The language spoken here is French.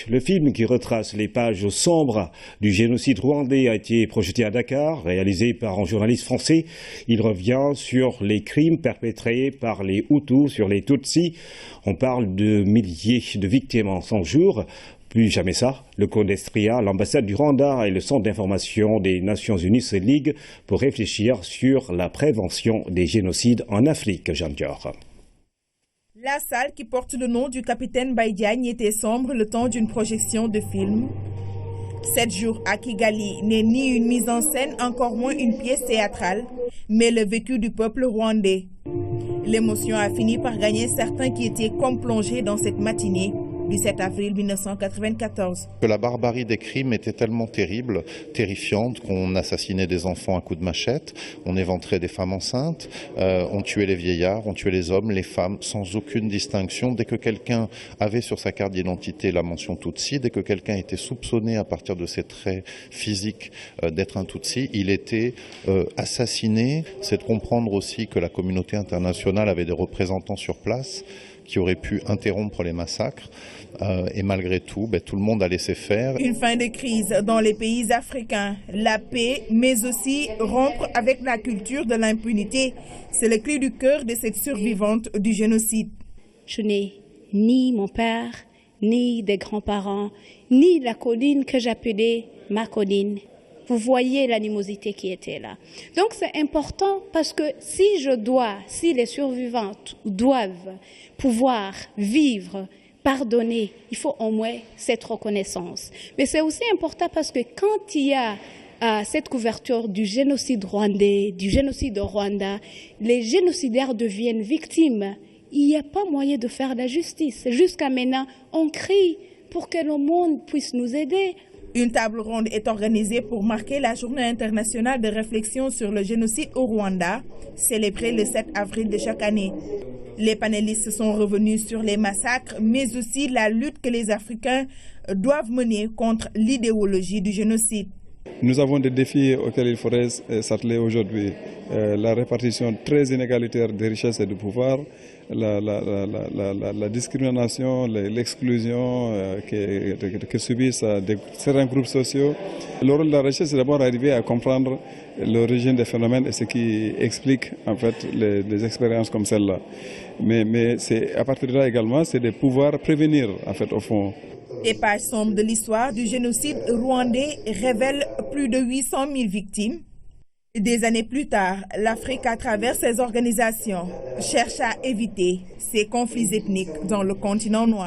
Le film qui retrace les pages sombres du génocide rwandais a été projeté à Dakar, réalisé par un journaliste français. Il revient sur les crimes perpétrés par les Hutus sur les Tutsis. On parle de milliers de victimes en 100 jours. Plus jamais ça, le Condestria, l'ambassade du Rwanda et le centre d'information des Nations Unies se liguent pour réfléchir sur la prévention des génocides en Afrique. Jean Dior. La salle qui porte le nom du capitaine Baïdiagne était sombre le temps d'une projection de film. 7 jours à Kigali n'est ni une mise en scène, encore moins une pièce théâtrale, mais le vécu du peuple rwandais. L'émotion a fini par gagner certains qui étaient comme plongés dans cette matinée du 7 avril 1994. La barbarie des crimes était tellement terrible, terrifiante, qu'on assassinait des enfants à coups de machette, on éventrait des femmes enceintes, on tuait les vieillards, on tuait les hommes, les femmes, sans aucune distinction. Dès que quelqu'un avait sur sa carte d'identité la mention Tutsi, dès que quelqu'un était soupçonné à partir de ses traits physiques d'être un Tutsi, il était assassiné. C'est de comprendre aussi que la communauté internationale avait des représentants sur place qui auraient pu interrompre les massacres. Et malgré tout, tout le monde a laissé faire. Une fin de crise dans les pays africains, la paix, mais aussi rompre avec la culture de l'impunité. C'est le cri du cœur de cette survivante du génocide. Je n'ai ni mon père, ni des grands-parents, ni la colline que j'appelais ma colline. Vous voyez l'animosité qui était là. Donc c'est important parce que si les survivantes doivent pouvoir vivre, pardonner, il faut au moins cette reconnaissance. Mais c'est aussi important parce que quand il y a cette couverture du génocide rwandais, du génocide au Rwanda, les génocidaires deviennent victimes. Il n'y a pas moyen de faire la justice. Jusqu'à maintenant, on crie pour que le monde puisse nous aider. Une table ronde est organisée pour marquer la journée internationale de réflexion sur le génocide au Rwanda, célébrée le 7 avril de chaque année. Les panélistes sont revenus sur les massacres, mais aussi la lutte que les Africains doivent mener contre l'idéologie du génocide. Nous avons des défis auxquels il faudrait s'atteler aujourd'hui. La répartition très inégalitaire des richesses et du pouvoir, la discrimination, l'exclusion que subissent certains groupes sociaux. Le rôle de la recherche, c'est d'abord arriver à comprendre l'origine des phénomènes et ce qui explique en fait les expériences comme celle-là. Mais c'est à partir de là également, c'est de pouvoir prévenir en fait au fond. Les pages sombres de l'histoire du génocide rwandais révèlent plus de 800 000 victimes. Des années plus tard, l'Afrique, à travers ses organisations, cherche à éviter ces conflits ethniques dans le continent noir.